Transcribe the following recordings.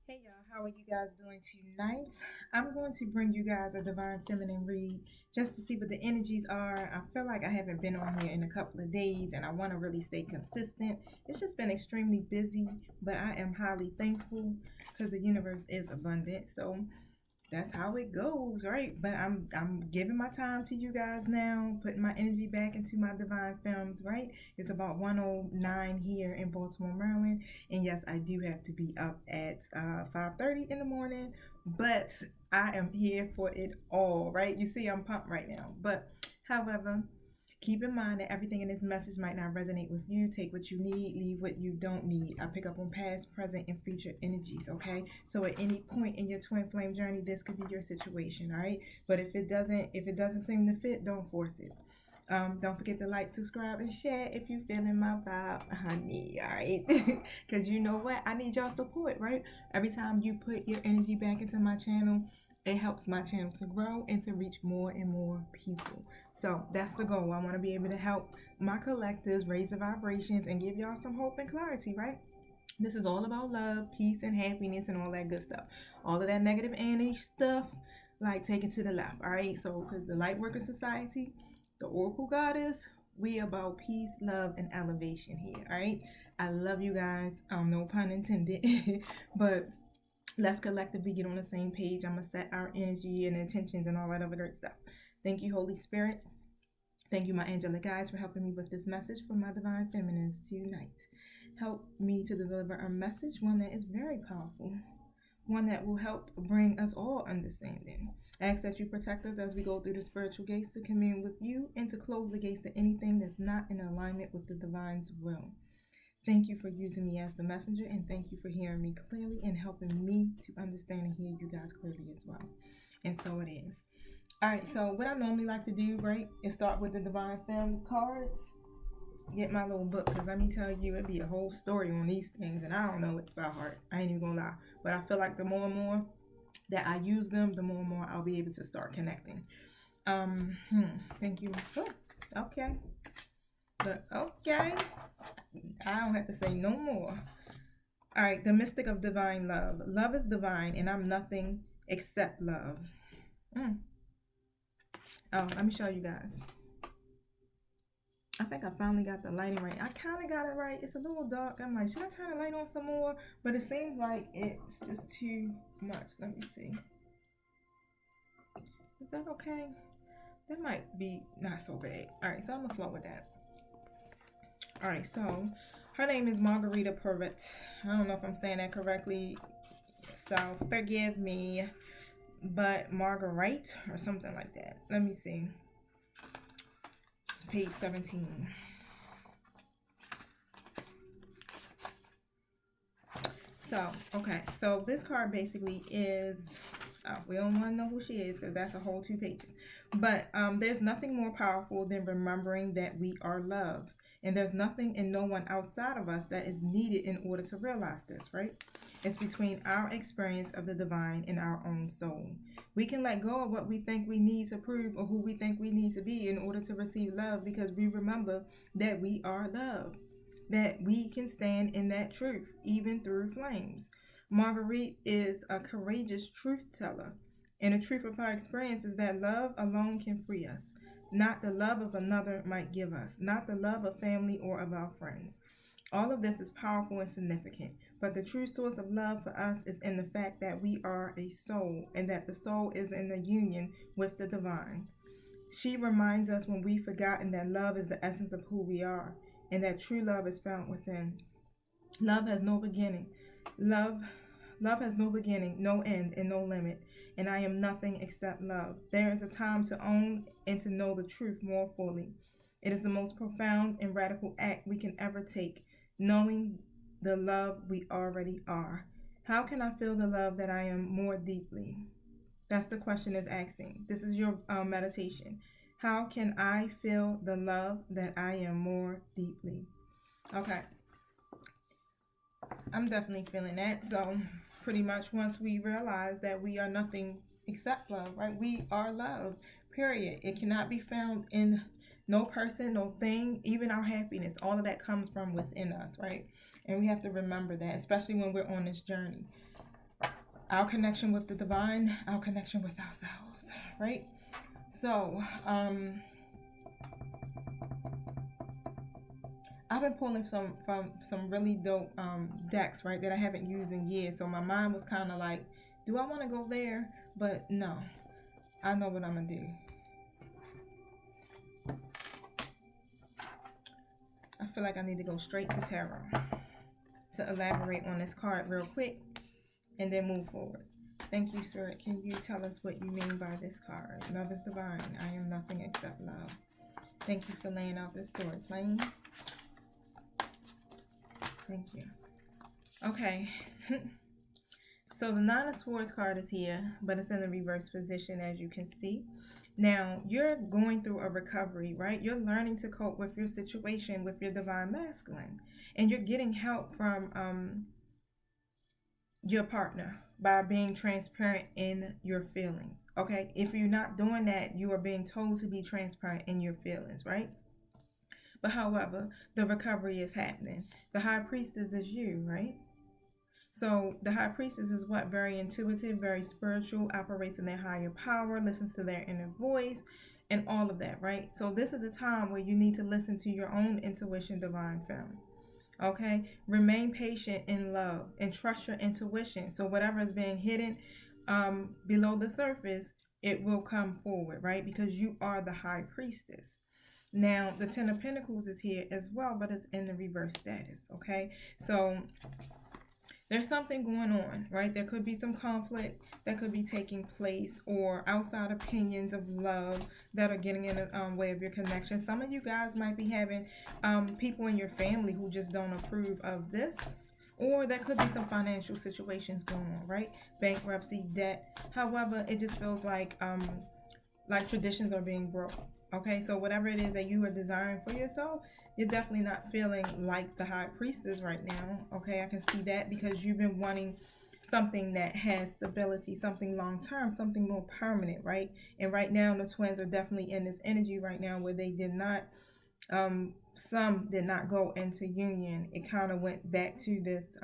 Hey y'all, how are you guys doing tonight? I'm going to bring you guys a Divine Feminine read just to see what the energies are. I feel like I haven't been on here in a couple of days and I want to really stay consistent. It's just been extremely busy, but I am highly thankful because the universe is abundant. So that's how it goes, right? But I'm giving my time to you guys now, putting my energy back into my divine films, right? It's about 109 here in Baltimore, Maryland, and yes, I do have to be up at 5:30 in the morning, but I am here for it all, right? You see, I'm pumped right now, but however, keep in mind that everything in this message might not resonate with you. Take what you need, leave what you don't need. I pick up on past, present, and future energies, okay? So at any point in your twin flame journey, this could be your situation, all right? But if it doesn't seem to fit, don't force it. Don't forget to like, subscribe, and share if you feeling my vibe, honey. All right, because you know what? I need y'all support, right? Every time you put your energy back into my channel, it helps my channel to grow and to reach more and more people. So that's the goal. I want to be able to help my collectives raise the vibrations and give y'all some hope and clarity, right? This is all about love, peace, and happiness, and all that good stuff. All of that negative energy stuff, like take it to the left, all right? So, because the Lightworker Society, the Oracle Goddess, we about peace, love, and elevation here, all right? I love you guys. No pun intended, but let's collectively get on the same page. I'm gonna set our energy and intentions and all that other great stuff. Thank you, Holy Spirit. Thank you, my angelic guides, for helping me with this message for my divine feminines tonight. Help me to deliver a message, one that is very powerful, one that will help bring us all understanding. I ask that you protect us as we go through the spiritual gates to commune with you and to close the gates to anything that's not in alignment with the divine's will. Thank you for using me as the messenger, and thank you for hearing me clearly and helping me to understand and hear you guys clearly as well. And so it is. All right, so what I normally like to do, right, is start with the Divine Femme cards. Get my little book, because let me tell you, it'd be a whole story on these things, and I don't know it by heart. I ain't even gonna lie. But I feel like the more and more that I use them, the more and more I'll be able to start connecting. Thank you. Oh, okay. But okay. I don't have to say no more. All right, the mystic of divine love. Love is divine, and I'm nothing except love. Mm. Oh, let me show you guys. I think I finally got the lighting right. I kind of got it right. It's a little dark. I'm like, should I turn the light on some more? But it seems like it's just too much. Let me see. Is that okay? That might be not so bad. All right, so I'm gonna flow with that. All right, so her name is Margarita Perret. I don't know if I'm saying that correctly, so forgive me. But Marguerite or something like that. Let me see. It's page 17. So, okay. So this card basically is, we don't want to know who she is because that's a whole 2 pages. But there's nothing more powerful than remembering that we are loved. And there's nothing and no one outside of us that is needed in order to realize this, right? It's between our experience of the divine and our own soul. We can let go of what we think we need to prove or who we think we need to be in order to receive love because we remember that we are loved, that we can stand in that truth, even through flames. Marguerite is a courageous truth teller, and the truth of her experience is that love alone can free us, not the love of another might give us, not the love of family or of our friends. All of this is powerful and significant, but the true source of love for us is in the fact that we are a soul and that the soul is in a union with the divine. She reminds us when we've forgotten that love is the essence of who we are and that true love is found within. Love has no beginning. Love love has no beginning, no end, and no limit. And I am nothing except love. There is a time to own and to know the truth more fully. It is the most profound and radical act we can ever take, knowing the love we already are. How can I feel the love that I am more deeply? That's the question it's asking. This is your meditation. How can I feel the love that I am more deeply? Okay, I'm definitely feeling that. So, pretty much once we realize that we are nothing except love, right? We are love, period. It cannot be found in no person, no thing, even our happiness. All of that comes from within us, right? And we have to remember that, especially when we're on this journey. our connection with the divine, our connection with ourselves, right? So, I've been pulling some really dope decks, right, that I haven't used in years. So my mind was kind of like, do I want to go there? But no, I know what I'm gonna do. I feel like I need to go straight to tarot to elaborate on this card real quick and then move forward. Thank you, sir. Can you tell us what you mean by this card? Love is divine. I am nothing except love. Thank you for laying out this story, plain. Thank you. Okay. So the Nine of Swords card is here, but it's in the reverse position, as you can see. Now, you're going through a recovery, right? You're learning to cope with your situation with your divine masculine. And you're getting help from your partner by being transparent in your feelings, okay? If you're not doing that, you are being told to be transparent in your feelings, right? But however, the recovery is happening. The High Priestess is you, right? So the High Priestess is what? Very intuitive, very spiritual, operates in their higher power, listens to their inner voice, and all of that, right? So this is a time where you need to listen to your own intuition, divine femme. Okay? Remain patient in love and trust your intuition. So whatever is being hidden below the surface, it will come forward, right? Because you are the High Priestess. Now, the Ten of Pentacles is here as well, but it's in the reverse status, okay? So there's something going on, right? There could be some conflict that could be taking place, or outside opinions of love that are getting in the way of your connection. Some of you guys might be having people in your family who just don't approve of this, or there could be some financial situations going on, right? Bankruptcy, debt. However, it just feels like traditions are being broke. Okay, so whatever it is that you are desiring for yourself, you're definitely not feeling like the High Priestess right now. Okay, I can see that because you've been wanting something that has stability, something long term, something more permanent, right? And right now, the twins are definitely in this energy right now where they did not, some did not go into union. It kind of went back to this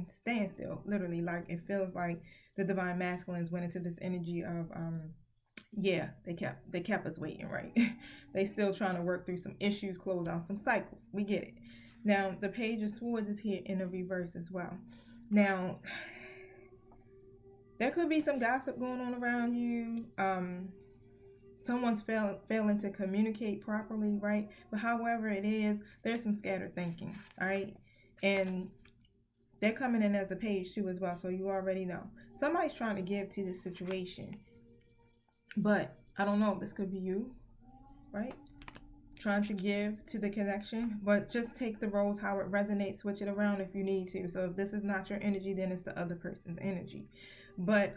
standstill, literally. Like it feels like the divine masculines went into this energy of yeah, they kept us waiting, right? They still trying to work through some issues, close out some cycles. We get it. Now, the Page of Swords is here in the reverse as well. Now, there could be some gossip going on around you. Someone's failing to communicate properly, right? But however it is, there's some scattered thinking, all right? And they're coming in as a page too as well, so you already know. Somebody's trying to give to this situation. But I don't know, this could be you, right? Trying to give to the connection, but just take the roles how it resonates, switch it around if you need to. So if this is not your energy, then it's the other person's energy. But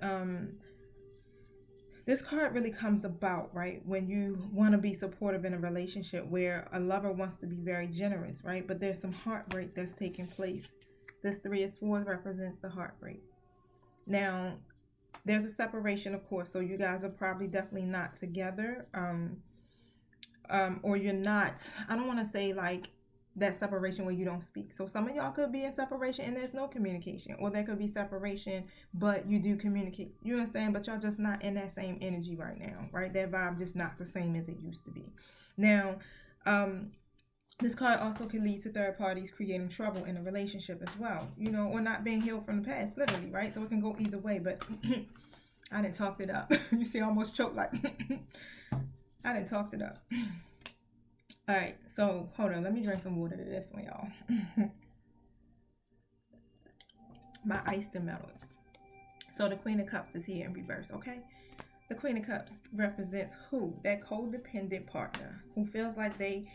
this card really comes about, right, when you want to be supportive in a relationship where a lover wants to be very generous, right? But there's some heartbreak that's taking place. This Three of Swords represents the heartbreak. Now, there's a separation, of course, so you guys are probably definitely not together, or you're not, I don't want to say like that separation where you don't speak. So some of y'all could be in separation and there's no communication, or there could be separation but you do communicate, you understand, but y'all just not in that same energy right now, right? That vibe just not the same as it used to be. Now, this card also can lead to third parties creating trouble in a relationship as well, you know, or not being healed from the past, literally, right? So it can go either way, but I done talked it up. You see, I almost choked like, I done talked it up. All right, so hold on, let me drink some water to this one, y'all. My iced mellows. So the Queen of Cups is here in reverse, okay? The Queen of Cups represents who? That codependent partner who feels like they,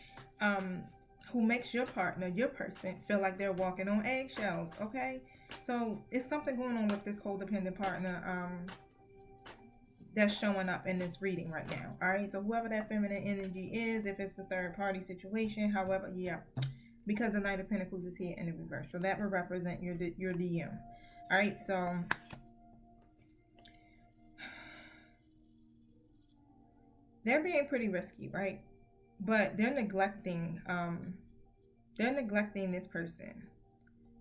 who makes your partner, your person, feel like they're walking on eggshells, okay? So it's something going on with this codependent partner that's showing up in this reading right now, all right? So whoever that feminine energy is, if it's a third party situation, however, yeah, because the Knight of Pentacles is here in the reverse. So that will represent your DM, all right? So they're being pretty risky, right? But they're neglecting this person.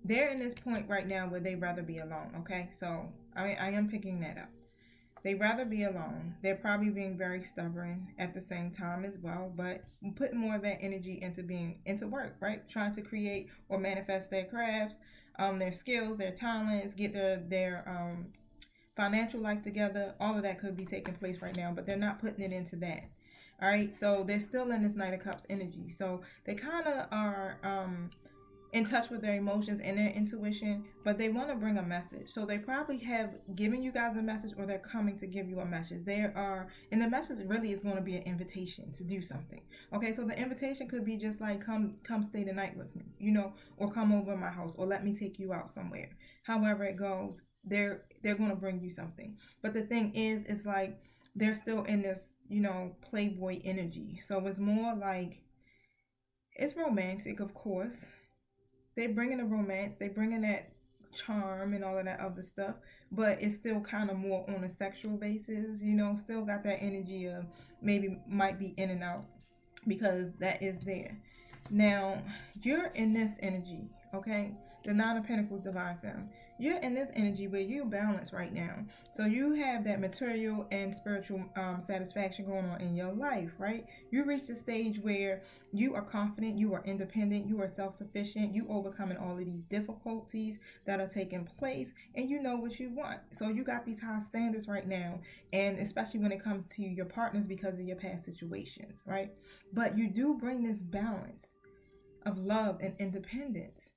they're in this point right now where they rather be alone. Okay, so I am picking that up. They rather be alone. They're probably being very stubborn at the same time as well, but putting more of that energy into being into work, right? Trying to create or manifest their crafts, their skills, their talents, get their financial life together. All of that could be taking place right now, but they're not putting it into that. All right, so they're still in this Knight of Cups energy. So they kind of are in touch with their emotions and their intuition, but they want to bring a message. So they probably have given you guys a message, or they're coming to give you a message. And the message really is going to be an invitation to do something. Okay, so the invitation could be just like, come stay the night with me, or come over my house, or let me take you out somewhere. However it goes, they're going to bring you something. But the thing is, it's like they're still in this, playboy energy. So it's more like, it's romantic, of course. They bring in the romance, they bring in that charm and all of that other stuff, but it's still kind of more on a sexual basis, still got that energy of maybe might be in and out, because that is there. Now, you're in this energy, okay? The Nine of Pentacles, Divine Femme. You're in this energy where you balance right now. So you have that material and spiritual satisfaction going on in your life, right? You reach a stage where you are confident, you are independent, you are self-sufficient, you overcoming all of these difficulties that are taking place, and you know what you want. So you got these high standards right now, and especially when it comes to your partners because of your past situations, right? But you do bring this balance of love and independence.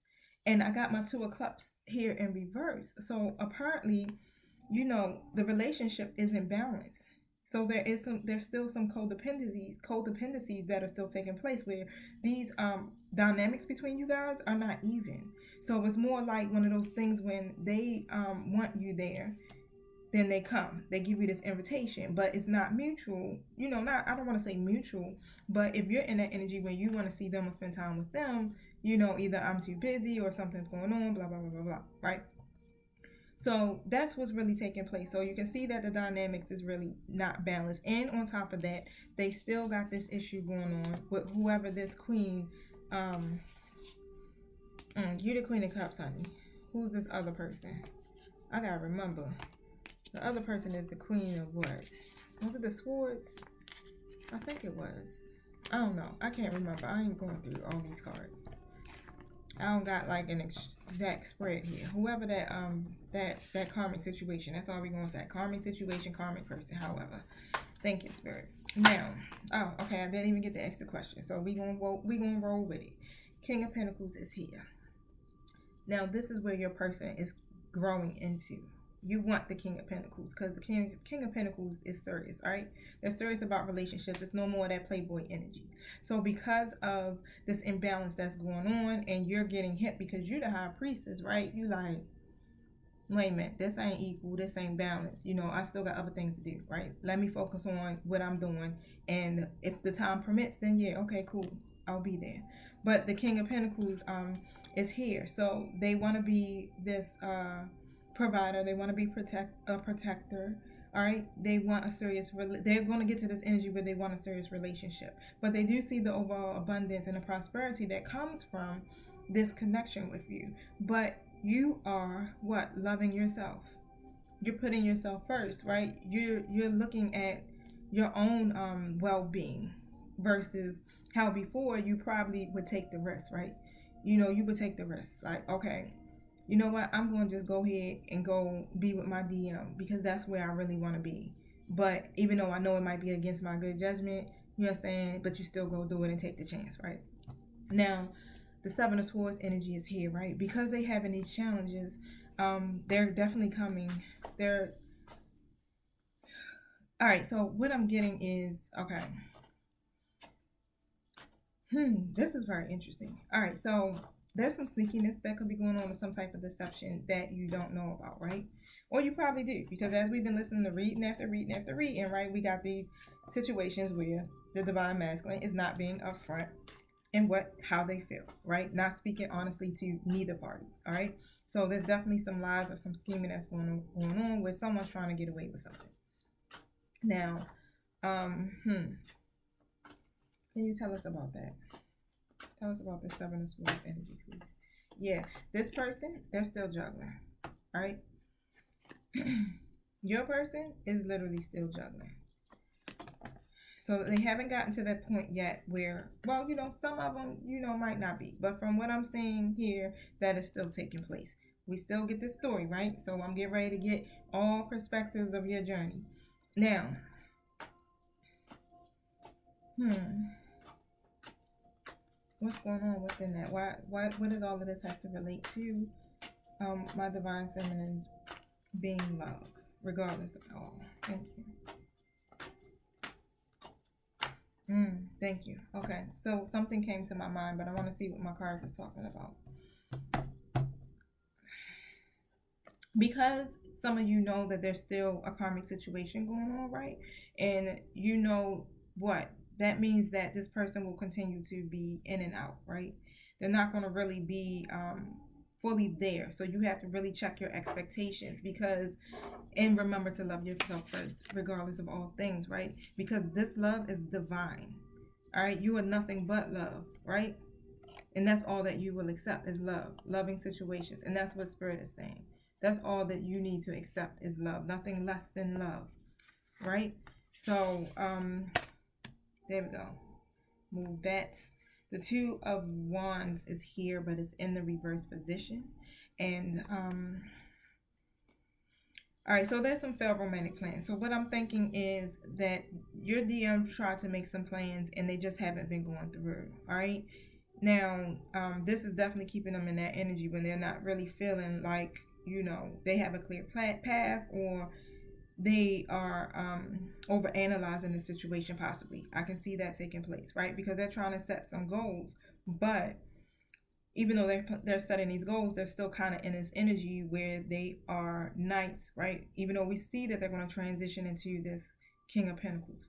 And I got my Two of Cups here in reverse. So apparently, the relationship isn't balanced. So there's still some codependencies that are still taking place, where these dynamics between you guys are not even. So it's more like one of those things when they want you there, then they come, they give you this invitation, but it's not mutual. Not, I don't want to say mutual, but if you're in that energy when you want to see them or spend time with them, either I'm too busy or something's going on, blah blah blah blah blah, right? So that's what's really taking place. So you can see that the dynamics is really not balanced, and on top of that, they still got this issue going on with whoever this queen. You're the Queen of Cups, honey. Who's this other person? I gotta remember. The other person is the Queen of what? Was it the Swords? I think it was. I don't know. I can't remember. I ain't going through all these cards. I don't got like an exact spread here. Whoever that karmic situation. That's all we're going to say. Karmic situation, karmic person. However, thank you, Spirit. Now, okay. I didn't even get to ask the question, so we gonna roll with it. King of Pentacles is here. Now, this is where your person is growing into. You want the King of Pentacles, because the King of Pentacles is serious, all right? They're serious about relationships. It's no more that playboy energy. So because of this imbalance that's going on, and you're getting hit because you're the High Priestess, right? You like, wait a minute, this ain't equal, this ain't balanced. I still got other things to do, right? Let me focus on what I'm doing, and if the time permits, then yeah, okay, cool, I'll be there. But the King of Pentacles is here, so they want to be this provider. They want to be a protector. All right, they want a serious. They're going to get to this energy where they want a serious relationship, but they do see the overall abundance and the prosperity that comes from this connection with you. But you are what? Loving yourself. You're putting yourself first, right? You're looking at your own well-being versus how before you probably would take the risk, right? You would take the risk, like, okay, you know what, I'm going to just go ahead and go be with my DM because that's where I really want to be. But even though I know it might be against my good judgment, you understand, but you still go do it and take the chance, right? Now, the Seven of Swords energy is here, right? Because they having these challenges, they're definitely coming. All right, so what I'm getting is, okay. This is very interesting. All right, so there's some sneakiness that could be going on with some type of deception that you don't know about, right? Or you probably do, because as we've been listening to reading after reading after reading, right, we got these situations where the Divine Masculine is not being upfront in how they feel, right? Not speaking honestly to neither party, all right? So there's definitely some lies or some scheming that's going on where someone's trying to get away with something. Now, can you tell us about that? Tell us about the Seven of Swords energy, please. Yeah, this person, they're still juggling, right? Your person is literally still juggling. So they haven't gotten to that point yet where, well, some of them, might not be. But from what I'm seeing here, that is still taking place. We still get this story, right? So I'm getting ready to get all perspectives of your journey. Now, what's going on within that? What does all of this have to relate to my divine feminine's being loved, regardless of all? Thank you. Thank you. Okay, so something came to my mind, but I want to see what my cards is talking about. Because some of you know that there's still a karmic situation going on, right? And you know what? That means that this person will continue to be in and out, right? They're not going to really be fully there. So you have to really check your expectations and remember to love yourself first, regardless of all things, right? Because this love is divine. All right, you are nothing but love, right? And that's all that you will accept is love, loving situations. And that's what Spirit is saying. That's all that you need to accept is love, nothing less than love, right? So, there we go. Move that. The Two of Wands is here, but it's in the reverse position. And, all right, so there's some failed romantic plans. So what I'm thinking is that your DM tried to make some plans and they just haven't been going through, all right? Now, this is definitely keeping them in that energy when they're not really feeling like, they have a clear path, or they are over analyzing the situation possibly. I can see that taking place, right? Because they're trying to set some goals, but even though they're setting these goals, they're still kind of in this energy where they are knights, right? Even though we see that they're going to transition into this King of Pentacles.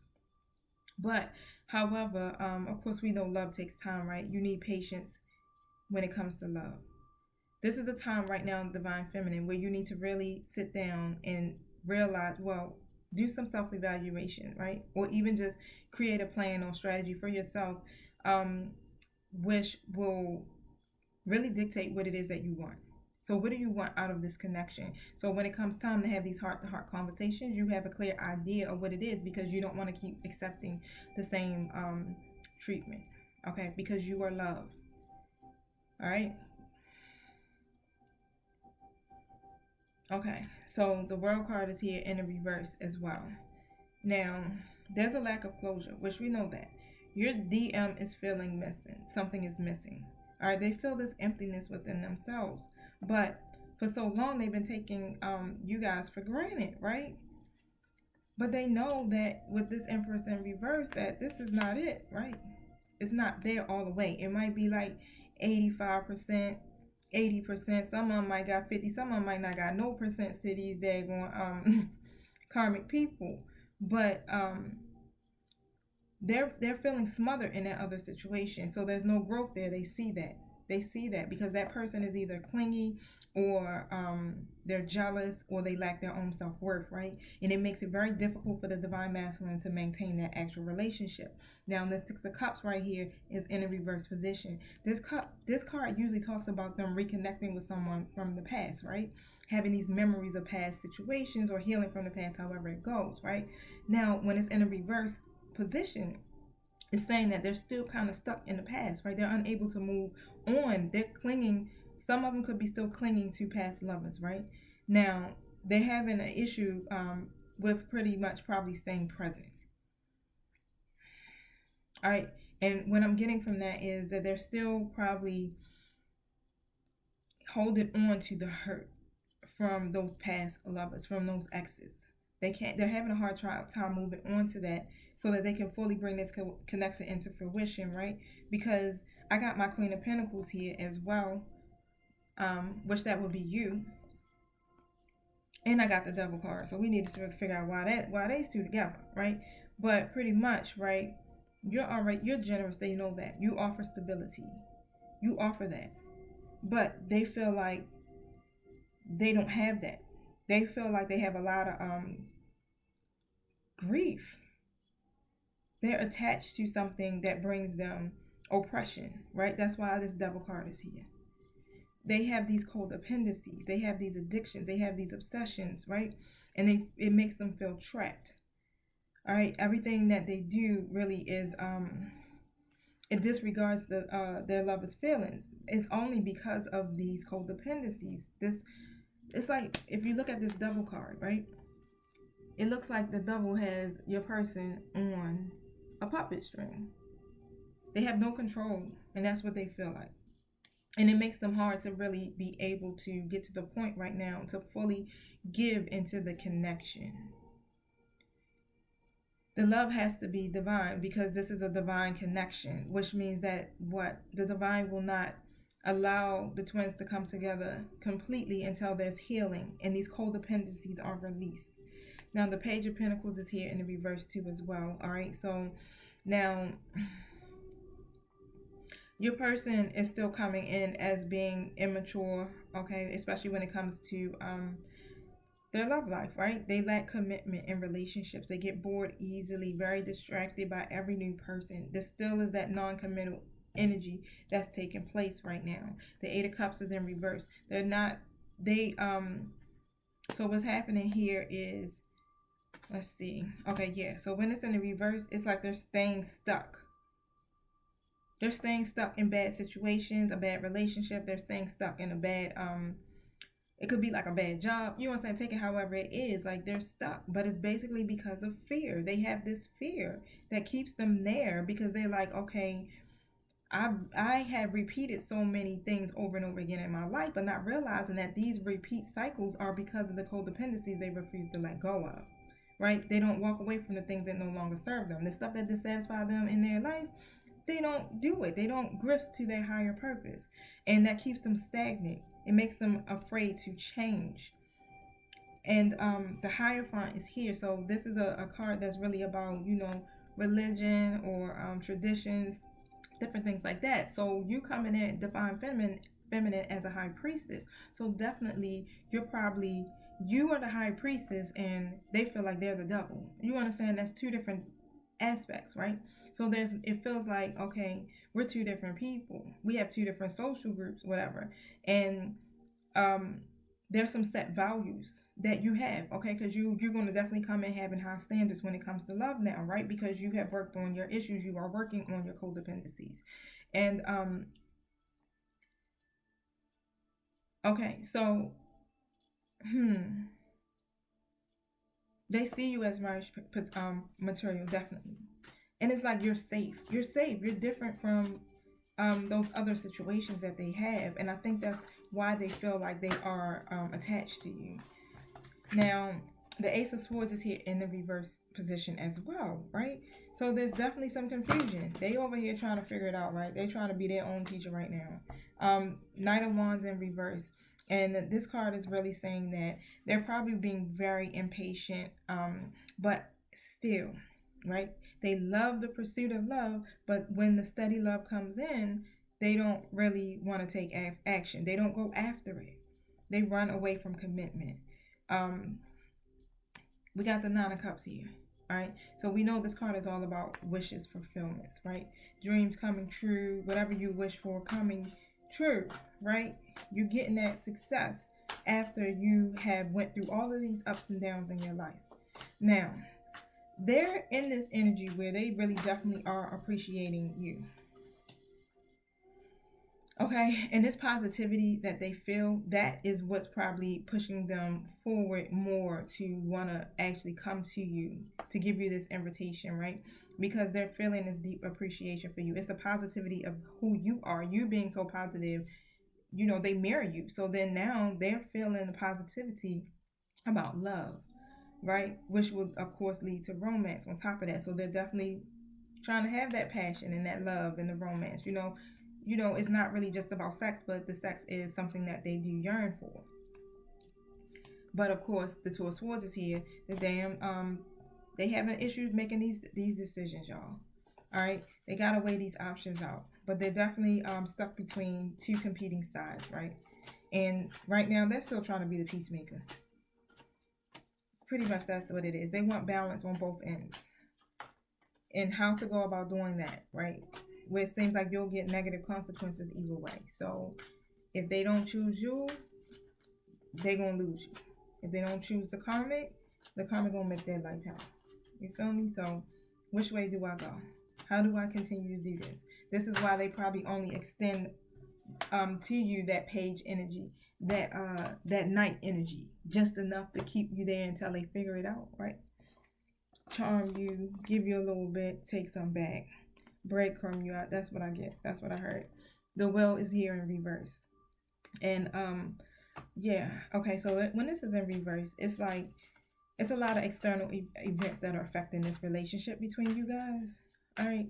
But however, of course, we know love takes time, right? You need patience when it comes to love. This is the time right now in Divine Feminine where you need to really sit down and realize, well, do some self-evaluation, right? Or even just create a plan or strategy for yourself, which will really dictate what it is that you want. So what do you want out of this connection? So when it comes time to have these heart-to-heart conversations, you have a clear idea of what it is, because you don't want to keep accepting the same treatment, okay? Because you are loved, all right? Okay, so the World card is here in the reverse as well. Now, there's a lack of closure, which we know that. Your DM is feeling missing. Something is missing. All right, they feel this emptiness within themselves. But for so long, they've been taking you guys for granted, right? But they know that with this Empress in reverse, that this is not it, right? It's not there all the way. It might be like 85%, 80%. Some of them might got 50. Some of them might not got no percent cities. They're going karmic people, but they're feeling smothered in that other situation. So there's no growth there. They see that because that person is either clingy, or they're jealous, or they lack their own self-worth, right? And it makes it very difficult for the divine masculine to maintain that actual relationship. Now, the Six of Cups right here is in a reverse position. This card usually talks about them reconnecting with someone from the past, right? Having these memories of past situations, or healing from the past, however it goes, right? Now, when it's in a reverse position, it's saying that they're still kind of stuck in the past, right? They're unable to move on. They're clinging. Some of them could be still clinging to past lovers, right? Now, they're having an issue with pretty much probably staying present. All right. And what I'm getting from that is that they're still probably holding on to the hurt from those past lovers, from those exes. They're having a hard time moving on to that, so that they can fully bring this connection into fruition, right? Because I got my Queen of Pentacles here as well, which that would be you. And I got the Devil card. So we need to figure out why these two together, right? But pretty much, right, you're generous, they know that. You offer stability. You offer that. But they feel like they don't have that. They feel like they have a lot of grief. They're attached to something that brings them oppression, right? That's why this Devil card is here. they have these codependencies, they have these addictions, they have these obsessions, right? And it makes them feel trapped. All right, everything that they do really is it disregards their lover's feelings. It's only because of these codependencies. This It's like if you look at this double card, right? It looks like the double has your person on a puppet string. They have no control, and that's what they feel like. And it makes them hard to really be able to get to the point right now to fully give into the connection. The love has to be divine because this is a divine connection, which means that what the divine will not allow the twins to come together completely until there's healing and these codependencies are released. Now the Page of Pentacles is here in the reverse too as well. All right, so now your person is still coming in as being immature, okay, especially when it comes to their love life, right? They lack commitment in relationships. They get bored easily, very distracted by every new person. There still is that non-committal energy that's taking place right now. The Eight of Cups is in reverse. They're not, they, so what's happening here is, let's see. Okay, yeah. So when it's in the reverse, it's like they're staying stuck. They're staying stuck in bad situations, a bad relationship. They're staying stuck in a bad, it could be like a bad job. You know what I'm saying? Take it however it is. Like they're stuck. But it's basically because of fear. They have this fear that keeps them there because they're like, okay, I have repeated so many things over and over again in my life, but not realizing that these repeat cycles are because of the codependencies they refuse to let go of. Right? They don't walk away from the things that no longer serve them. The stuff that dissatisfy them in their life, they don't do it. They don't grasp to their higher purpose. And that keeps them stagnant. It makes them afraid to change. And the Hierophant is here. So this is a card that's really about, you know, religion or traditions, different things like that. So you coming in divine feminine as a high priestess. So definitely you are the high priestess and they feel like they're the devil. You understand? That's two different aspects, right? So it feels like, okay, we're two different people. We have two different social groups, whatever. And there's some set values that you have, okay? Because you're going to definitely come in having high standards when it comes to love now, right? Because you have worked on your issues. You are working on your codependencies. And okay, so they see you as marriage material, definitely. And it's like you're safe. You're safe. You're different from those other situations that they have. And I think that's why they feel like they are attached to you. Now, the Ace of Swords is here in the reverse position as well, right? So there's definitely some confusion. They over here trying to figure it out, right? They're trying to be their own teacher right now. Knight of Wands in reverse. And this card is really saying that they're probably being very impatient, but still, right? They love the pursuit of love, but when the steady love comes in, they don't really want to take action. They don't go after it. They run away from commitment. We got the Nine of Cups here. All right, so we know this card is all about wishes, fulfillments, right? Dreams coming true, whatever you wish for coming true, right? You're getting that success after you have went through all of these ups and downs in your life. Now, they're in this energy where they really definitely are appreciating you. Okay, and this positivity that they feel, that is what's probably pushing them forward more to want to actually come to you to give you this invitation, right? Because they're feeling this deep appreciation for you. It's the positivity of who you are. You being so positive, you know, they mirror you. So then now they're feeling the positivity about love, right? Which will, of course, lead to romance on top of that. So they're definitely trying to have that passion and that love and the romance, you know, it's not really just about sex, but the sex is something that they do yearn for. But of course, the Two of Swords is here. The damn, they having issues making these decisions, y'all. All right, they gotta weigh these options out, but they're definitely stuck between two competing sides, right? And right now, they're still trying to be the peacemaker. Pretty much, that's what it is. They want balance on both ends, and how to go about doing that, right? Where it seems like you'll get negative consequences either way. So If they don't choose you, they gonna lose you. If they don't choose the karmic gonna make their life happen. You feel me? So which way do I go? How do I continue to do this? This is why they probably only extend to you that page energy, that night energy, just enough to keep you there until they figure it out, right? Charm you, give you a little bit, take some back, breadcrumb you out. That's what I get. That's what I heard. The will is here in reverse. And yeah, okay, so when this is in reverse, it's like it's a lot of external events that are affecting this relationship between you guys. All right,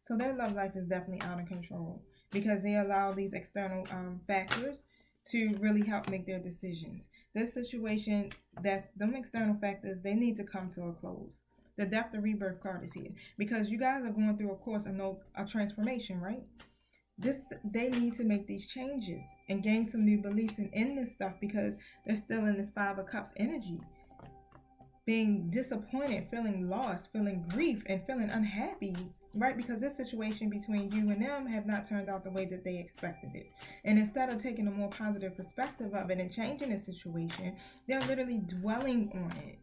so their love life is definitely out of control because they allow these external factors to really help make their decisions. This situation, that's them external factors, they need to come to a close. The Death of Rebirth card is here because you guys are going through a course of a transformation, right? They need to make these changes and gain some new beliefs in this stuff because they're still in this Five of Cups energy, being disappointed, feeling lost, feeling grief, and feeling unhappy, right? Because this situation between you and them have not turned out the way that they expected it. And instead of taking a more positive perspective of it and changing the situation, they're literally dwelling on it,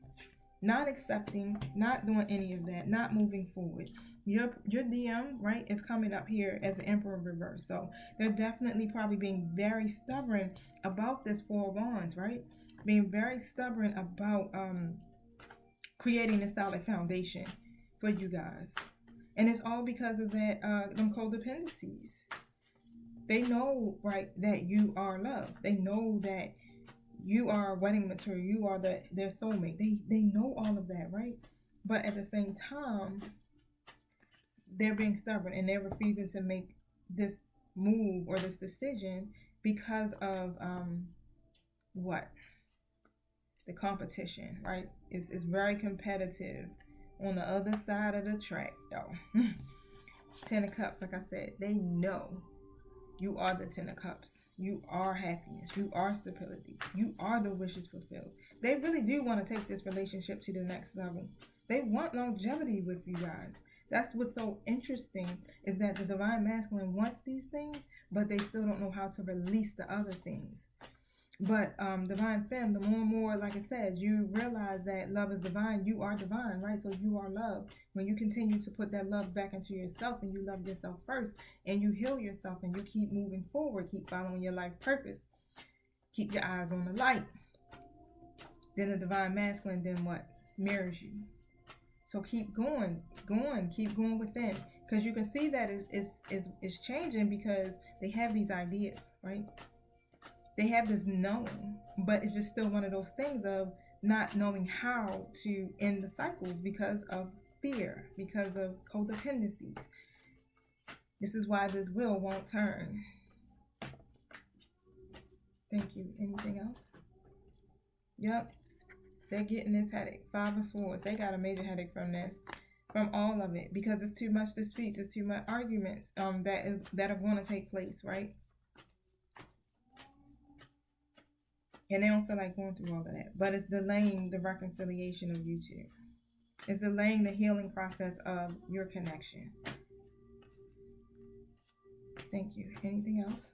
not accepting, not doing any of that, not moving forward. Your DM, right, is coming up here as the Emperor reverse. So they're definitely probably being very stubborn about this Four of Wands, right? Being very stubborn about creating a solid foundation for you guys. And it's all because of that them codependencies. They know, right, that you are love. They know that you are wedding material. You are their soulmate. They know all of that, right? But at the same time, they're being stubborn and they're refusing to make this move or this decision because of what? The competition, right? It's very competitive on the other side of the track, though. Ten of Cups, like I said, they know you are the Ten of Cups. You are happiness. You are stability. You are the wishes fulfilled. They really do want to take this relationship to the next level. They want longevity with you guys. That's what's so interesting is that the Divine Masculine wants these things, but they still don't know how to release the other things. But Divine Femme, the more and more, like it says, you realize that love is divine. You are divine, right? So you are love. When you continue to put that love back into yourself and you love yourself first and you heal yourself and you keep moving forward, keep following your life purpose, keep your eyes on the light, then the Divine Masculine, then what? Mirrors you. So keep going, keep going within. Because you can see that it's changing because they have these ideas, right? They have this knowing, but it's just still one of those things of not knowing how to end the cycles because of fear, because of codependencies. This is why this wheel won't turn. Thank you. Anything else? Yep. They're getting this headache. Five of Swords. They got a major headache from this. From all of it. Because it's too much disputes. It's too much arguments that are going to take place, right? And they don't feel like going through all of that. But it's delaying the reconciliation of you two. It's delaying the healing process of your connection. Thank you. Anything else?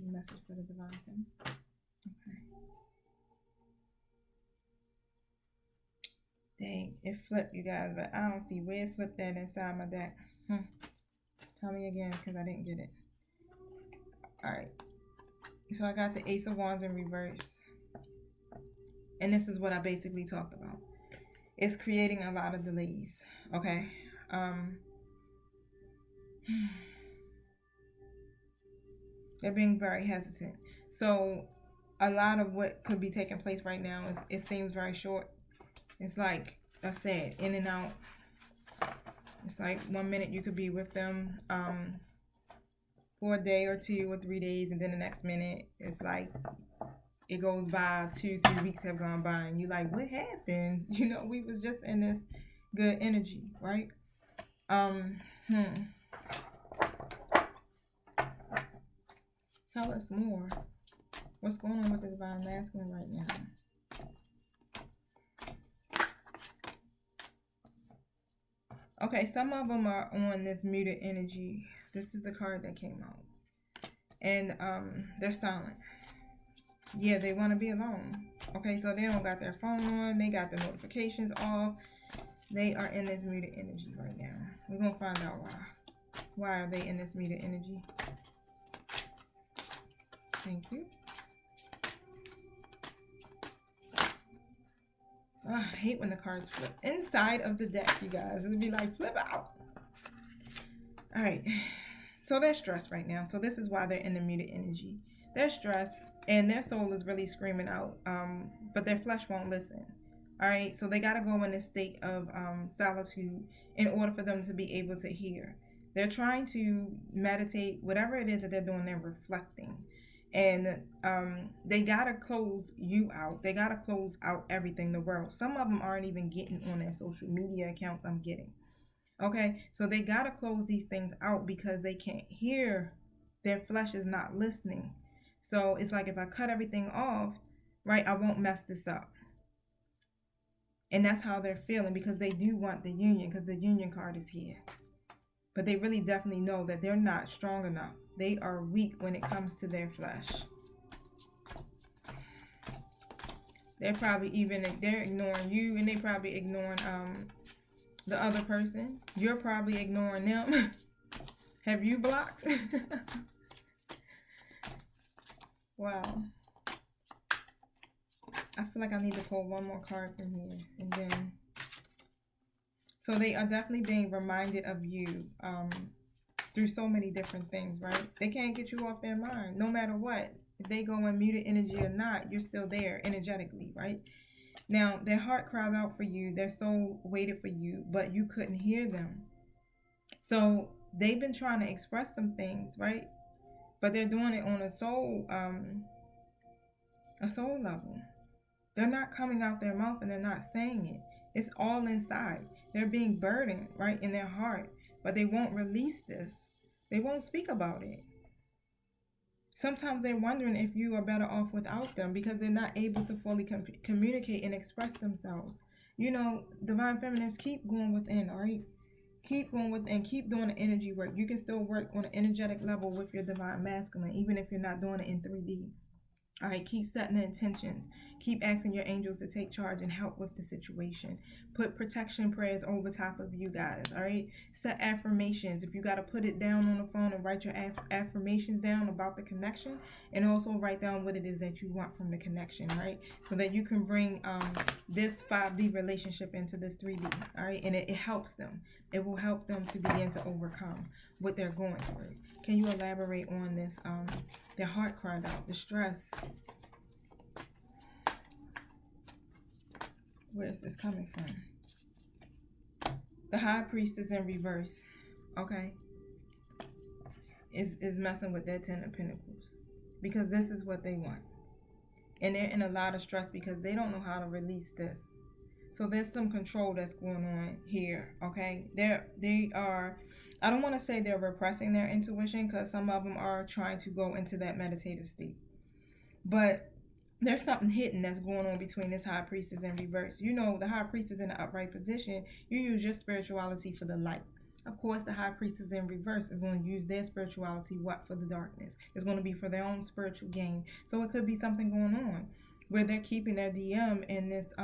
Message for the Divine Femme. Okay. Dang, it flipped, you guys, but I don't see where it flipped that inside my deck. Tell me again, because I didn't get it. Alright. So I got the Ace of Wands in reverse. And this is what I basically talked about. It's creating a lot of delays. Okay. They're being very hesitant. So a lot of what could be taking place right now is, it seems very short. It's like I said, in and out. It's like 1 minute you could be with them for a day or 2 or 3 days, and then the next minute it's like it goes by 2-3 weeks have gone by, and you're like, what happened? You know, we was just in this good energy, right? Tell us more. What's going on with the Divine Masculine right now? Okay, some of them are on this muted energy. This is the card that came out. And they're silent. Yeah, they want to be alone. Okay, so they don't got their phone on. They got the notifications off. They are in this muted energy right now. We're going to find out why. Why are they in this muted energy? Thank you. Oh, I hate when the cards flip inside of the deck, you guys. It'll be like, flip out. All right. So they're stressed right now. So this is why they're in the muted energy. They're stressed and their soul is really screaming out, but their flesh won't listen. All right. So they got to go in a state of solitude in order for them to be able to hear. They're trying to meditate, whatever it is that they're doing, they're reflecting. And they got to close you out. They got to close out everything, the world. Some of them aren't even getting on their social media accounts, I'm getting. Okay, so they got to close these things out because they can't hear. Their flesh is not listening. So it's like if I cut everything off, right, I won't mess this up. And that's how they're feeling because they do want the union because the union card is here. But they really definitely know that they're not strong enough. They are weak when it comes to their flesh. They're probably they're ignoring you and they probably ignoring the other person. You're probably ignoring them. Have you blocked? Wow. I feel like I need to pull one more card from here. And then, so they are definitely being reminded of you through so many different things, right? They can't get you off their mind, no matter what. If they go in muted energy or not, you're still there energetically, right? Now, their heart cried out for you. Their soul waited for you, but you couldn't hear them. So they've been trying to express some things, right? But they're doing it on a soul level. They're not coming out their mouth and they're not saying it. It's all inside. They're being burdened, right, in their heart, but they won't release this. They won't speak about it. Sometimes they're wondering if you are better off without them because they're not able to fully communicate and express themselves. You know, divine feminists, keep going within, all right? Keep going within, keep doing the energy work. You can still work on an energetic level with your divine masculine, even if you're not doing it in 3D. All right, keep setting the intentions. Keep asking your angels to take charge and help with the situation. Put protection prayers over top of you guys, all right? Set affirmations. If you got to put it down on the phone and write your affirmations down about the connection, and also write down what it is that you want from the connection, all right? So that you can bring this 5D relationship into this 3D, all right? And it helps them. It will help them to begin to overcome what they're going through. Can you elaborate on this? Their heart cried out, the stress. Where is this coming from? The High Priestess in reverse, okay, is messing with their 10 of Pentacles because this is what they want. And they're in a lot of stress because they don't know how to release this. So there's some control that's going on here, okay? They are, I don't want to say they're repressing their intuition because some of them are trying to go into that meditative state. But there's something hidden that's going on between this High Priestess in reverse. You know, the High Priestess in the upright position, you use your spirituality for the light. Of course, the High Priestess in reverse is going to use their spirituality, what, for the darkness. It's going to be for their own spiritual gain. So it could be something going on where they're keeping their DM in this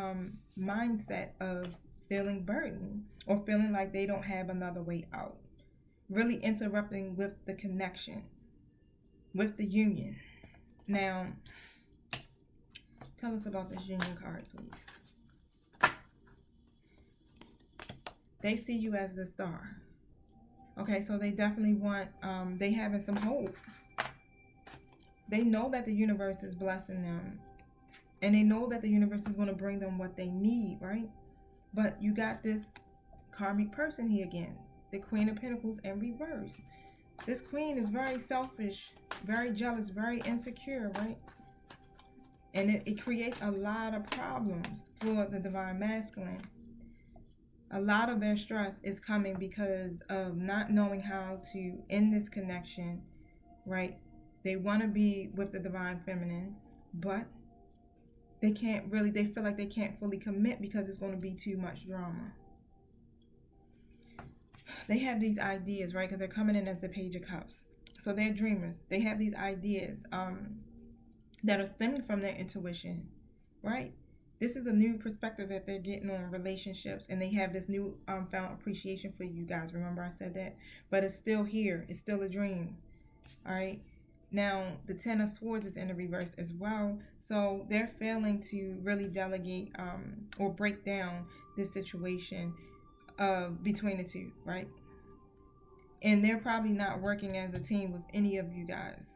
mindset of feeling burdened or feeling like they don't have another way out. Really interrupting with the connection, with the union. Now, tell us about this union card, please. They see you as the star. Okay, so they definitely want, they having some hope. They know that the universe is blessing them. And they know that the universe is going to bring them what they need, right? But you got this karmic person here again. The Queen of Pentacles in reverse. This queen is very selfish, very jealous, very insecure, right? And it creates a lot of problems for the divine masculine. A lot of their stress is coming because of not knowing how to end this connection, right? They want to be with the divine feminine, but they can't really, they feel like they can't fully commit because it's going to be too much drama. They have these ideas, right? Because they're coming in as the Page of Cups. So they're dreamers. They have these ideas that are stemming from their intuition, right? This is a new perspective that they're getting on relationships, and they have this new found appreciation for you guys. Remember I said that? But it's still here. It's still a dream, all right? Now, the Ten of Swords is in the reverse as well. So they're failing to really delegate or break down this situation between the two, right? And they're probably not working as a team with any of you guys.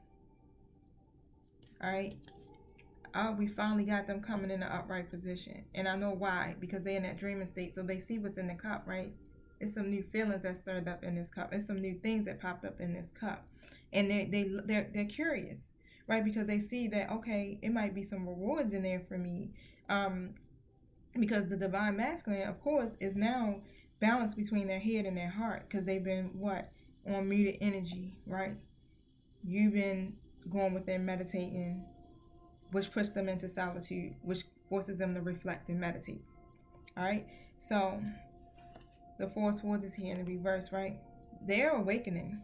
All right. Oh, we finally got them coming in the upright position. And I know why, because they're in that dreaming state. So they see what's in the cup, right? It's some new feelings that stirred up in this cup. It's some new things that popped up in this cup. And they're curious, right? Because they see that, okay, it might be some rewards in there for me. Because the divine masculine, of course, is now balanced between their head and their heart. Because they've been, what? On muted energy, right? You've been going within meditating, which puts them into solitude, which forces them to reflect and meditate. All right. So the Four of Swords is here in the reverse, right? They're awakening.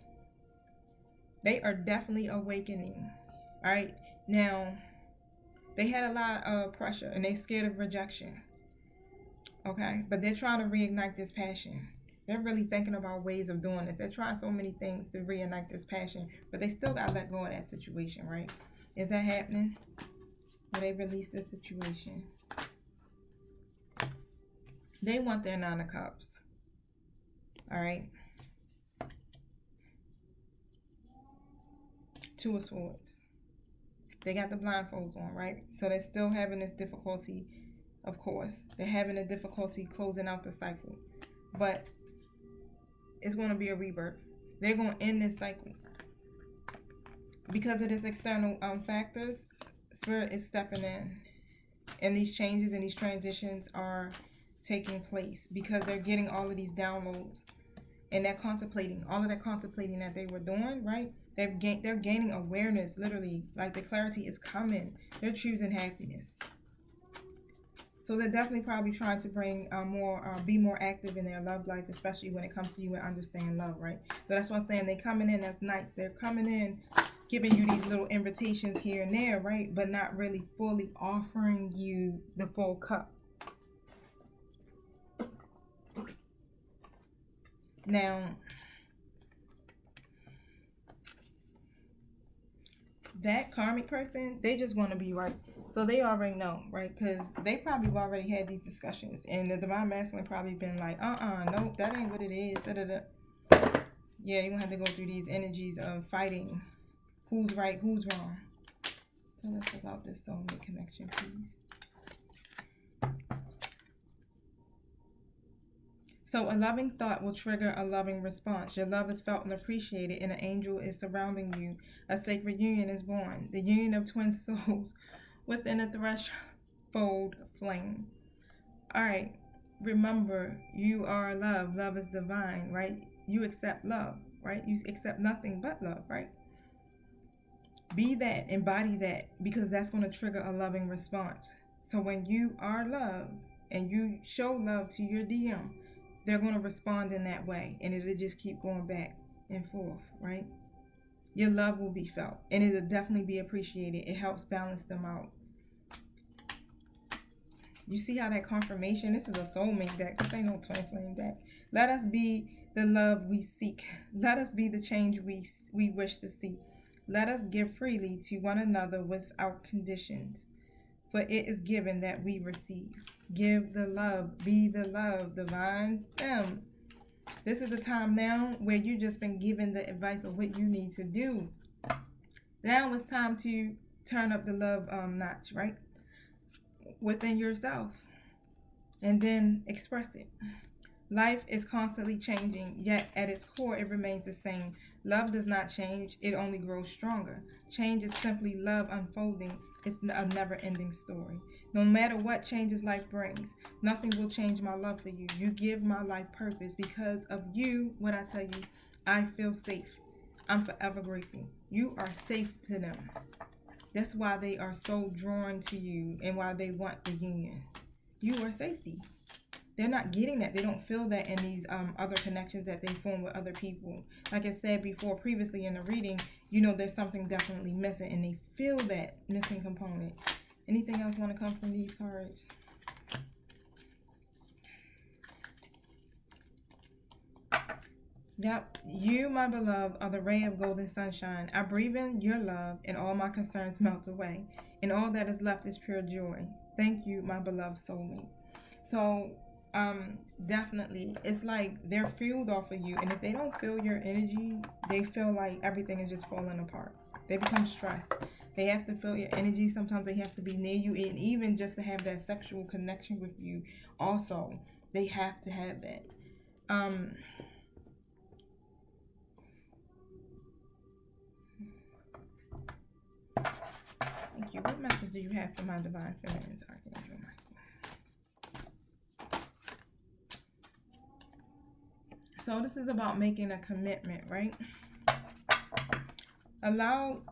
They are definitely awakening. All right. Now, they had a lot of pressure and they're scared of rejection. Okay. But they're trying to reignite this passion. They're really thinking about ways of doing this. They're trying so many things to reignite this passion, but they still got to let go of that situation, right? Is that happening? Will they release this situation? They want their Nine of Cups. All right. Two of Swords. They got the blindfolds on, right? So they're still having this difficulty, of course. They're having a difficulty closing out the cycle. But it's going to be a rebirth. They're going to end this cycle. Because of this external factors, Spirit is stepping in. And these changes and these transitions are taking place because they're getting all of these downloads. And they're contemplating. All of that contemplating that they were doing, right? They're gaining awareness, literally. Like the clarity is coming. They're choosing happiness. So they're definitely probably trying to bring be more active in their love life, especially when it comes to you and understand love, right? So that's what I'm saying. They're coming in as knights. They're coming in, giving you these little invitations here and there, right? But not really fully offering you the full cup. Now, that karmic person, they just want to be right. So they already know, right? Because they probably have already had these discussions. And the divine masculine probably been like, nope, that ain't what it is. Da-da-da. Yeah, you're going to have to go through these energies of fighting. Who's right, who's wrong. Tell us about this soulmate connection, please. So a loving thought will trigger a loving response. Your love is felt and appreciated, and an angel is surrounding you. A sacred union is born. The union of twin souls within a threshold flame. All right. Remember, you are love. Love is divine, right? You accept love, right? You accept nothing but love, right? Be that, embody that, because that's going to trigger a loving response. So when you are love and you show love to your DM, they're going to respond in that way, and it'll just keep going back and forth, right? Your love will be felt, and it'll definitely be appreciated. It helps balance them out. You see how that confirmation, this is a soulmate deck. This ain't no twin flame deck. Let us be the love we seek. Let us be the change we wish to see. Let us give freely to one another without conditions. For it is given that we receive. Give the love. Be the love. Divine them. This is the time now where you've just been given the advice of what you need to do. Now it's time to turn up the love notch, right? Within yourself. And then express it. Life is constantly changing, yet at its core it remains the same. Love does not change, it only grows stronger. Change is simply love unfolding. It's a never-ending story. No matter what changes life brings, nothing will change my love for you. You give my life purpose. Because of you, when I tell you, I feel safe. I'm forever grateful. You are safe to them. That's why they are so drawn to you and why they want the union. You are safety. they're not getting that. They don't feel that in these other connections that they form with other people. Like I said before, previously in the reading, there's something definitely missing, and they feel that missing component. Anything else want to come from these cards? Yep, you, my beloved, are the ray of golden sunshine. I breathe in your love, and all my concerns melt away, and all that is left is pure joy. Thank you, my beloved soulmate. So, definitely, it's like they're fueled off of you, and if they don't feel your energy, they feel like everything is just falling apart. They become stressed. They have to feel your energy. Sometimes they have to be near you, and even just to have that sexual connection with you, also, they have to have that. Thank you. What message do you have for my divine feminines, Archangel Michael? So this is about making a commitment, right? Allow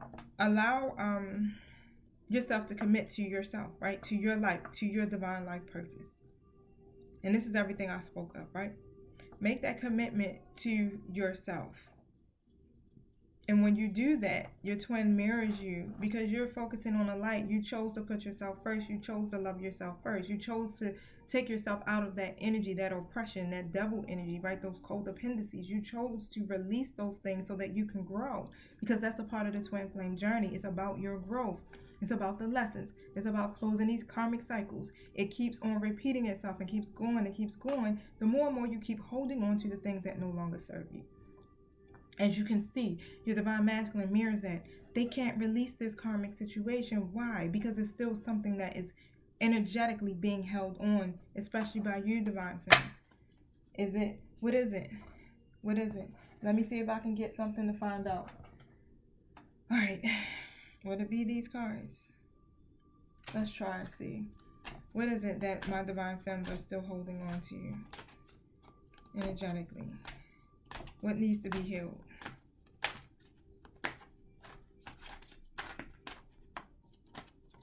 yourself to commit to yourself, right? To your life, to your divine life purpose. And this is everything I spoke of, right? Make that commitment to yourself. And when you do that, your twin mirrors you because you're focusing on the light. You chose to put yourself first. You chose to love yourself first. You chose to take yourself out of that energy, that oppression, that devil energy, right? Those codependencies. You chose to release those things so that you can grow, because that's a part of the twin flame journey. It's about your growth. It's about the lessons. It's about closing these karmic cycles. It keeps on repeating itself and keeps going and keeps going. The more and more you keep holding on to the things that no longer serve you. As you can see, your divine masculine mirrors that. They can't release this karmic situation. Why? Because it's still something that is energetically being held on, especially by you, divine feminine. Is it? What is it? What is it? Let me see if I can get something to find out. All right. Would it be these cards? Let's try and see. What is it that my divine femmes are still holding on to you energetically? What needs to be healed?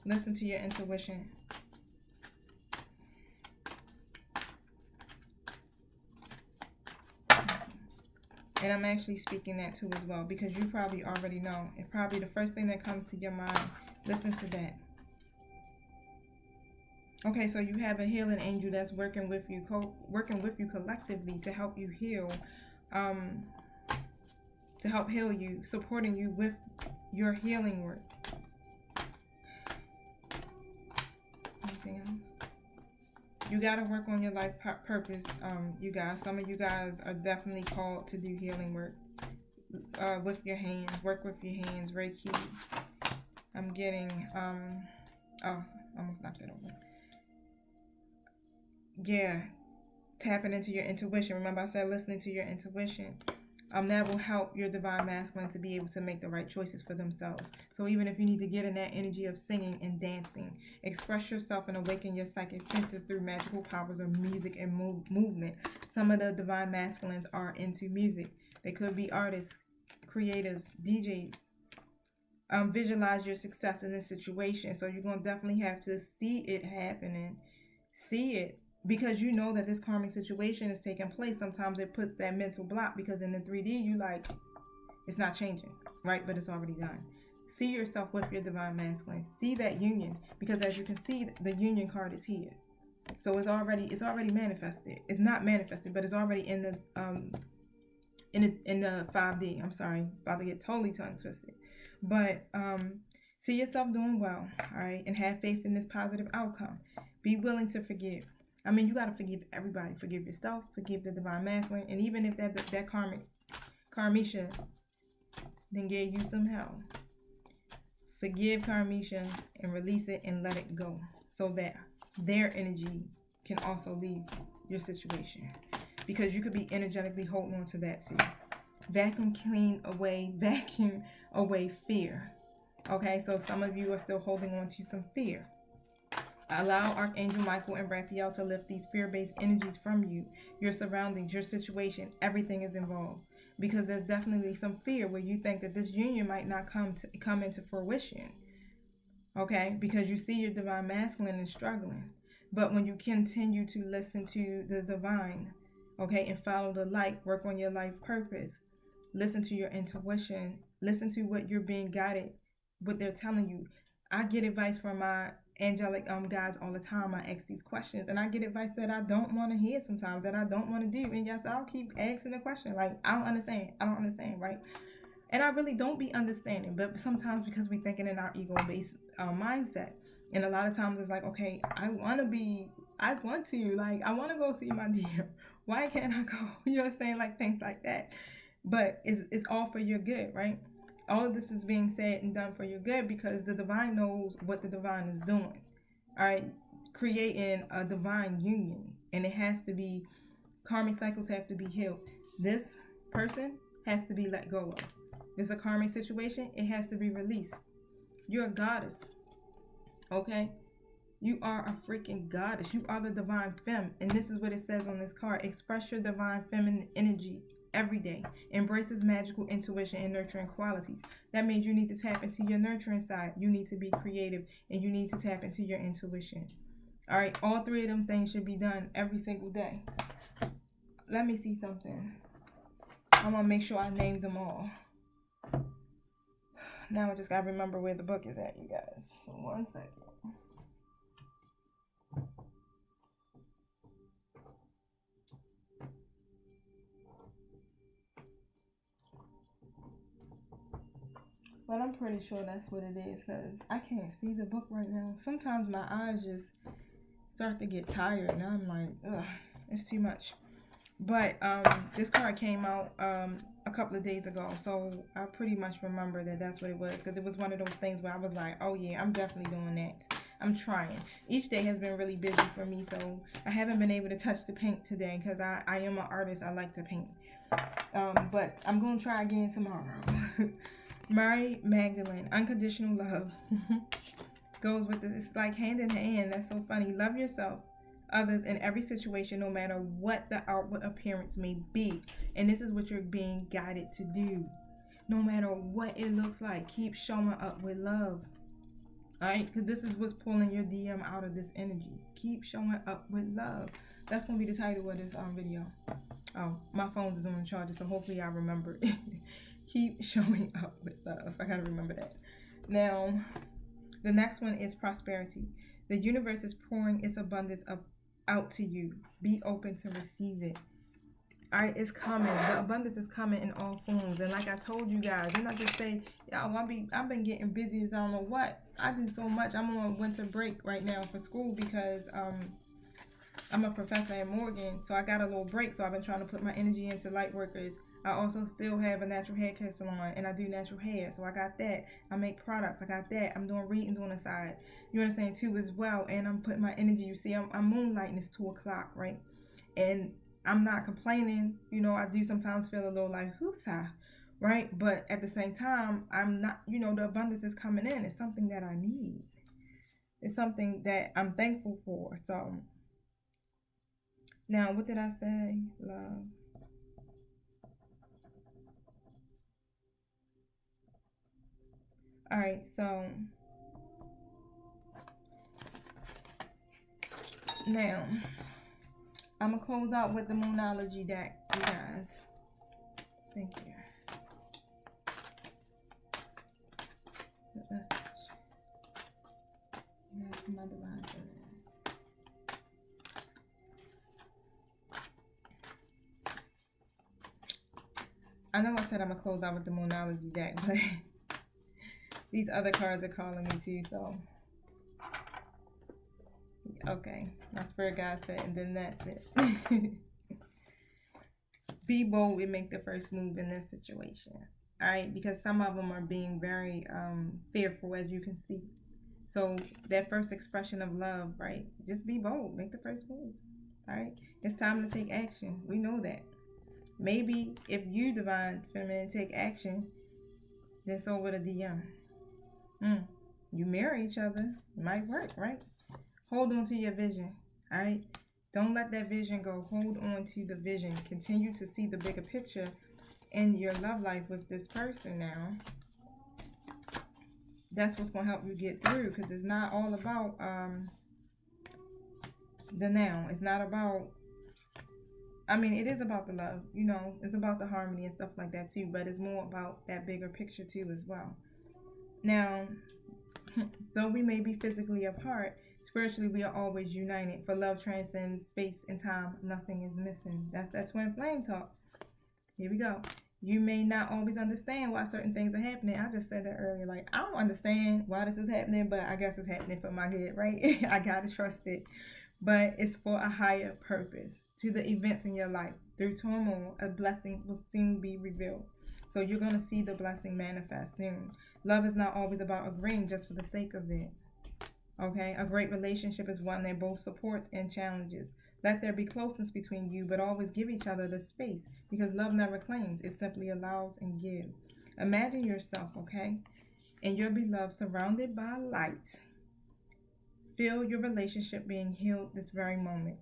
Listen to your intuition. And I'm actually speaking that too as well, because you probably already know. It's probably the first thing that comes to your mind. Listen to that. Okay, so you have a healing angel that's working with you collectively to help you heal. To help heal you, supporting you with your healing work. Anything else? You got to work on your life purpose, you guys. Some of you guys are definitely called to do healing work with your hands. Work with your hands. Reiki. I'm getting, almost knocked it over. Yeah, tapping into your intuition. Remember I said listening to your intuition. That will help your divine masculine to be able to make the right choices for themselves. So even if you need to get in that energy of singing and dancing, express yourself and awaken your psychic senses through magical powers of music and movement. Some of the divine masculines are into music. They could be artists, creatives, DJs. Visualize your success in this situation. So you're going to definitely have to see it happening. See it. Because you know that this karmic situation is taking place. Sometimes it puts that mental block, because in the 3D you like, it's not changing, right? But it's already done. See yourself with your divine masculine. See that union, because as you can see, the union card is here. So it's already manifested. It's not manifested, but it's already in the in the 5D. I'm sorry, about to get totally tongue twisted. But see yourself doing well, all right, and have faith in this positive outcome. Be willing to forgive. I mean, you got to forgive everybody. Forgive yourself, forgive the divine masculine, and even if that Karmisha then gave you some hell, forgive Karmisha and release it and let it go, so that their energy can also leave your situation, because you could be energetically holding on to that too. Vacuum away fear. Okay, so some of you are still holding on to some fear. Allow Archangel Michael and Raphael to lift these fear-based energies from you, your surroundings, your situation. Everything is involved, because there's definitely some fear where you think that this union might not come into fruition. Okay, because you see your divine masculine is struggling. But when you continue to listen to the divine, okay, and follow the light, work on your life purpose, listen to your intuition, listen to what you're being guided, what they're telling you. I get advice from my angelic guides all the time. I ask these questions, and I get advice that I don't want to hear sometimes, that I don't want to do. And yes, I'll keep asking the question, like, I don't understand, right? And I really don't be understanding, but sometimes because we thinking in our ego-based mindset, and a lot of times it's like, okay, I want to, like, I want to go see my dear. Why can't I go? You know what I'm saying? Like, things like that. But it's all for your good, right? All of this is being said and done for your good because the divine knows what the divine is doing. All right, creating a divine union, and it has to be, karmic cycles have to be healed. This person has to be let go of. It's a karmic situation, it has to be released. You're a goddess, okay? You are a freaking goddess. You are the divine femme. And this is what it says on this card. Express your divine feminine energy every day. Embraces magical intuition and nurturing qualities. That means you need to tap into your nurturing side. You need to be creative, and you need to tap into your intuition. All right, all three of them things should be done every single day. Let me see something. I'm going to make sure I named them all. Now I just got to remember where the book is at, you guys. So 1 second. But I'm pretty sure that's what it is because I can't see the book right now. Sometimes my eyes just start to get tired and I'm like, ugh, it's too much. But this card came out a couple of days ago, so I pretty much remember that that's what it was because it was one of those things where I was like, oh yeah, I'm definitely doing that. I'm trying. Each day has been really busy for me, so I haven't been able to touch the paint today because I am an artist. I like to paint. But I'm going to try again tomorrow. Mary Magdalene, unconditional love. Goes with this. It's like hand in hand. That's so funny. Love yourself, others, in every situation, no matter what the outward appearance may be. And this is what you're being guided to do. No matter what it looks like, keep showing up with love. Alright? Because this is what's pulling your DM out of this energy. Keep showing up with love. That's going to be the title of this video. Oh, my phone is on the charger, so hopefully I remember it. Keep showing up with love. I gotta remember that. Now, the next one is prosperity. The universe is pouring its abundance out to you. Be open to receive it. Alright, it's coming. The abundance is coming in all forms. And like I told you guys, and I just say, y'all, I've been getting busy as I don't know what. I do so much. I'm on winter break right now for school because I'm a professor at Morgan, so I got a little break. So I've been trying to put my energy into light workers. I also still have a natural hair care salon, and I do natural hair, so I got that. I make products, I got that. I'm doing readings on the side. You understand too as well, and I'm putting my energy. You see, I'm moonlighting. It's 2 o'clock, right? And I'm not complaining. You know, I do sometimes feel a little like whoosah, right? But at the same time, I'm not. You know, the abundance is coming in. It's something that I need. It's something that I'm thankful for. So now, what did I say? Love. All right, so now I'm gonna close out with the Moonology deck, you guys. Thank you. The message. My divine feminines. I know I said I'm gonna close out with the Moonology deck, but these other cards are calling me too, so okay. My spirit guide said, and then that's it. Be bold and make the first move in this situation. Alright, because some of them are being very fearful, as you can see. So that first expression of love, right? Just be bold, make the first move. Alright? It's time to take action. We know that. Maybe if you, divine feminine, take action, then so will the DM. You marry each other, it might work, right? Hold on to your vision, all right? Don't let that vision go. Hold on to the vision. Continue to see the bigger picture in your love life with this person now. That's what's going to help you get through, because it's not all about the now. It's not about, I mean, it is about the love, you know, it's about the harmony and stuff like that too, but it's more about that bigger picture too as well. Now, though we may be physically apart, spiritually we are always united. For love transcends space and time. Nothing is missing. That's that twin flame talk. Here we go. You may not always understand why certain things are happening. I just said that earlier. Like, I don't understand why this is happening, but I guess it's happening for my good, right? I gotta trust it. But it's for a higher purpose. To the events in your life, through turmoil, a blessing will soon be revealed. So you're going to see the blessing manifest soon. Love is not always about agreeing just for the sake of it. Okay? A great relationship is one that both supports and challenges. Let there be closeness between you, but always give each other the space, because love never claims, it simply allows and gives. Imagine yourself, okay, and your beloved surrounded by light. Feel your relationship being healed this very moment.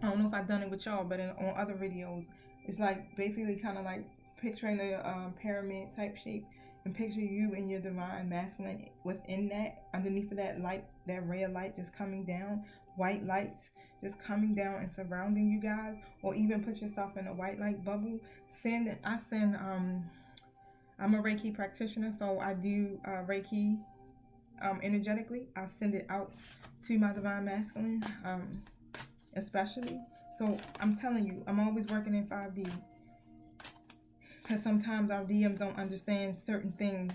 I don't know if I've done it with y'all, but on other videos, it's like basically kind of like picturing a pyramid type shape, and picture you and your divine masculine within that, underneath of that light, that ray of light just coming down, white lights just coming down and surrounding you guys, or even put yourself in a white light bubble. I'm a Reiki practitioner, so I do Reiki energetically. I send it out to my divine masculine, especially. So I'm telling you, I'm always working in 5D, because sometimes our DMs don't understand certain things,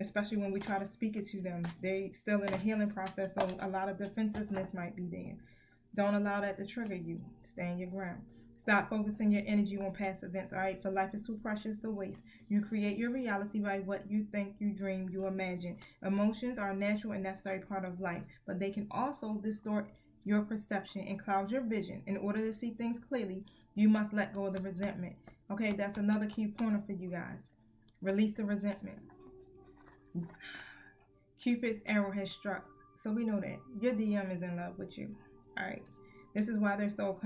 especially when we try to speak it to them. They still in a healing process, so a lot of defensiveness might be there. Don't allow that to trigger you. Stand your ground. Stop focusing your energy on past events, all right? For life is too precious to waste. You create your reality by what you think, you dream, you imagine. Emotions are a natural and necessary part of life, but they can also distort your perception and cloud your vision. In order to see things clearly, you must let go of the resentment. Okay, that's another key pointer for you guys. Release the resentment. Cupid's arrow has struck. So we know that your DM is in love with you. All right. This is why they're so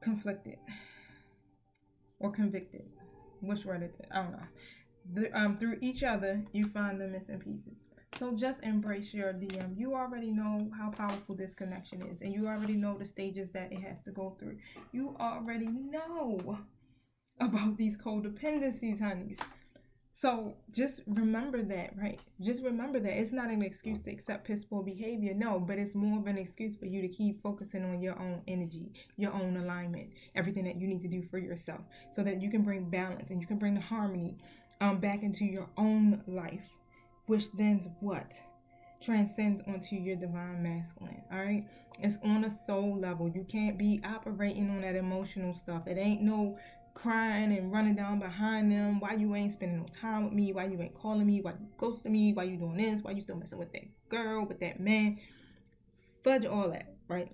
conflicted or convicted. Which word is it? I don't know. Through each other, you find the missing pieces. So just embrace your DM. You already know how powerful this connection is, and you already know the stages that it has to go through. You already know about these codependencies, honeys. So just remember that, right? Just remember that it's not an excuse to accept piss poor behavior, no, but it's more of an excuse for you to keep focusing on your own energy, your own alignment, everything that you need to do for yourself, so that you can bring balance and you can bring the harmony back into your own life, which then's what? Transcends onto your divine masculine, all right? It's on a soul level. You can't be operating on that emotional stuff. It ain't no crying and running down behind them. Why you ain't spending no time with me? Why you ain't calling me? Why you ghosting me? Why you doing this? Why you still messing with that girl, with that man? Fudge all that, right?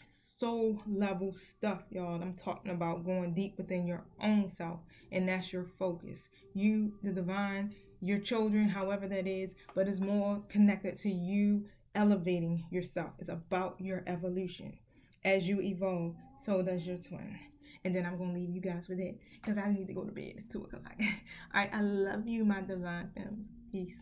Soul level stuff, y'all. I'm talking about going deep within your own self, and that's your focus. You, the divine, your children, however that is, but it's more connected to you elevating yourself. It's about your evolution. As you evolve, so does your twin. And then I'm going to leave you guys with it, because I need to go to bed. It's 2 o'clock. All right, I love you, my divine femmes. Peace.